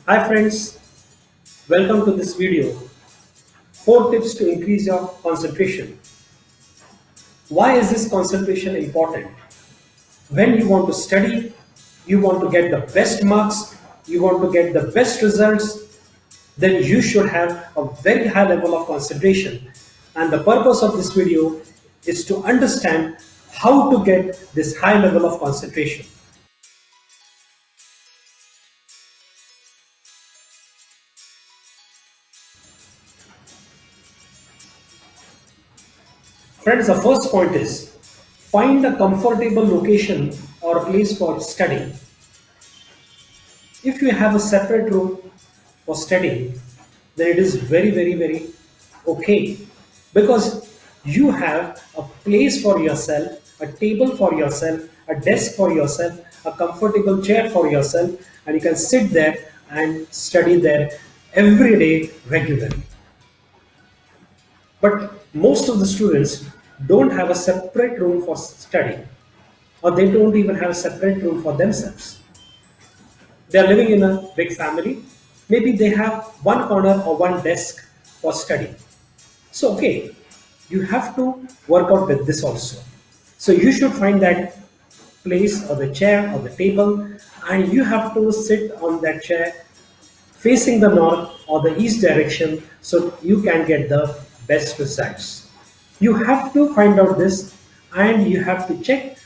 Hi friends, welcome to this video. 4 tips to increase your concentration. Why is this concentration important? When you want to study, you want to get the best marks, you want to get the best results, then you should have a very high level of concentration. And the purpose of this video is to understand how to get this high level of concentration. Friends, the first point is find a comfortable location or place for studying. If you have a separate room for studying, then it is very okay because you have a place for yourself, a table for yourself, a desk for yourself, a comfortable chair for yourself, and you can sit there and study there every day regularly. But most of the students don't have a separate room for study, or they don't even have a separate room for themselves. They are living in a big family. Maybe they have one corner or one desk for study. So, okay, you have to work out with this also. So, you should find that place or the chair or the table, and you have to sit on that chair facing the north or the east direction so you can get the best results. You have to find out this and you have to check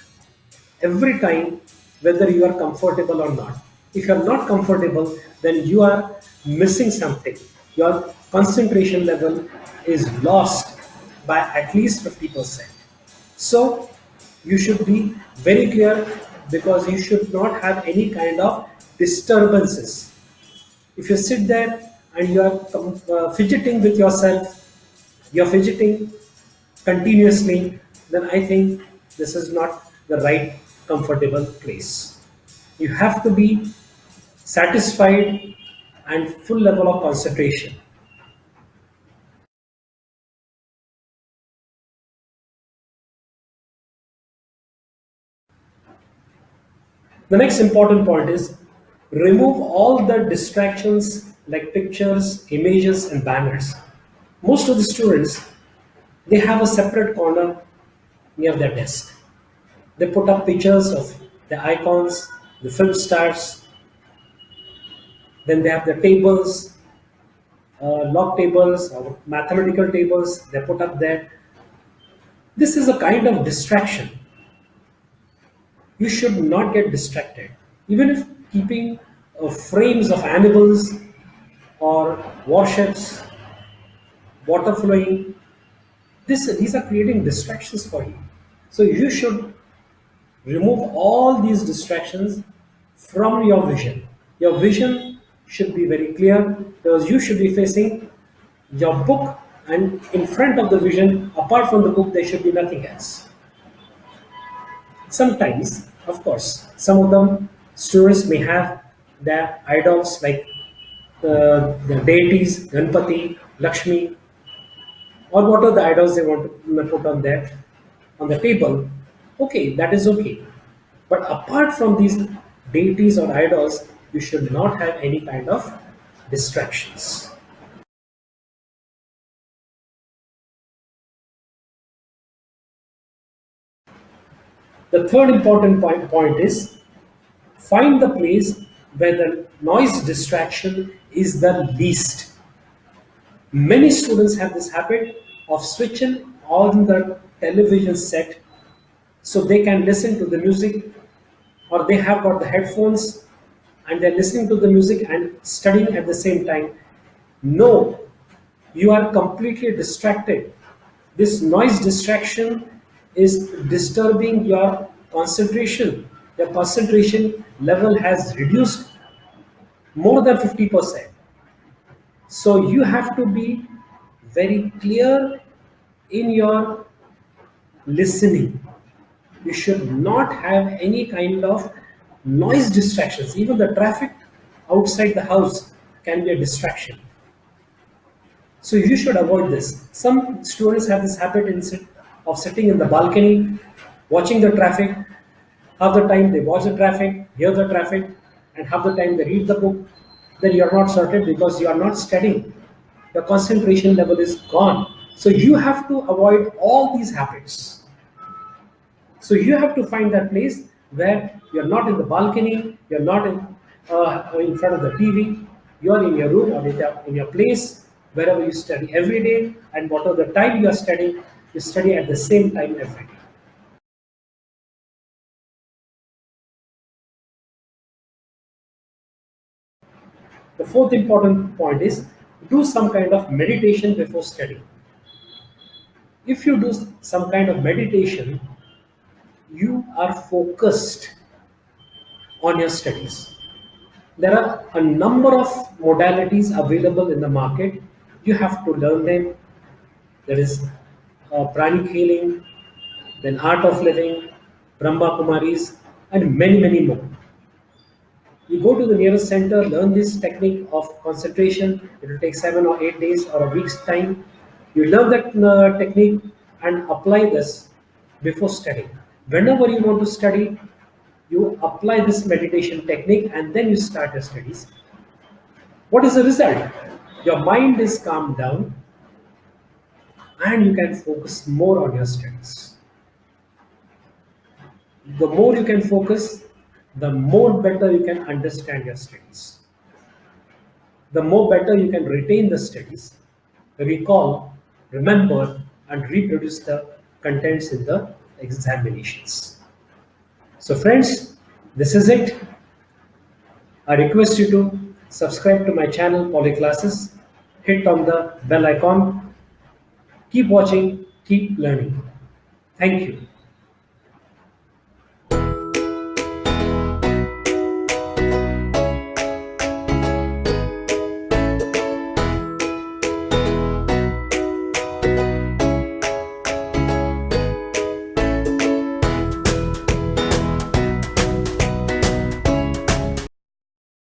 every time whether you are comfortable or not. If you are not comfortable, then you are missing something. Your concentration level is lost by at least 50%. So you should be very clear because you should not have any kind of disturbances. If you sit there and you are fidgeting with yourself, you're fidgeting continuously, then I think this is not the right comfortable place. You have to be satisfied and full level of concentration. The next important point is remove all the distractions like pictures, images, and banners. Most of the students they have a separate corner near their desk. They put up pictures of the icons, the film stars, then they have the tables, log tables or mathematical tables, they put up there. This is a kind of distraction. You should not get distracted. Even if keeping frames of animals or warships, water flowing, these are creating distractions for you. So you should remove all these distractions from your vision. Your vision should be very clear because you should be facing your book, and in front of the vision, apart from the book, there should be nothing else. Sometimes, of course, some of them students may have their idols like the deities, Ganpati, Lakshmi, or what are the idols they want to put on the table. Okay, that is okay. But apart from these deities or idols, you should not have any kind of distractions. The third important point is find the place where the noise distraction is the least. Many students have this habit of switching on the television set so they can listen to the music, or they have got the headphones and they're listening to the music and studying at the same time. No, you are completely distracted. This noise distraction is disturbing your concentration. Your concentration level has reduced more than 50%. So you have to be very clear in your listening. You should not have any kind of noise distractions. Even the traffic outside the house can be a distraction. So you should avoid this. Some students have this habit of sitting in the balcony, watching the traffic. Half the time they watch the traffic, hear the traffic, and half the time they read the book. then you're not sorted because you are not studying. Your concentration level is gone. So you have to avoid all these habits. So you have to find that place where you're not in the balcony, you're not in front of the TV, you're in your room or in your place, wherever you study every day, and whatever the time you are studying, you study at the same time every day. The fourth important point is do some kind of meditation before studying. If you do some kind of meditation, you are focused on your studies. There are a number of modalities available in the market. You have to learn them. There is pranic healing, then art of living, Brahma Kumaris, and many, many more. You go to the nearest center, learn this technique of concentration. It will take 7 or 8 days or a week's time. You learn that technique and apply this before studying. Whenever you want to study, you apply this meditation technique and then you start your studies. What is the result? Your mind is calmed down and you can focus more on your studies. The more you can focus, the more better you can understand your studies. The more better you can retain the studies, recall, remember, and reproduce the contents in the examinations. So, friends, this is it. I request you to subscribe to my channel, Poly Classes. Hit on the bell icon. Keep watching, keep learning. Thank you.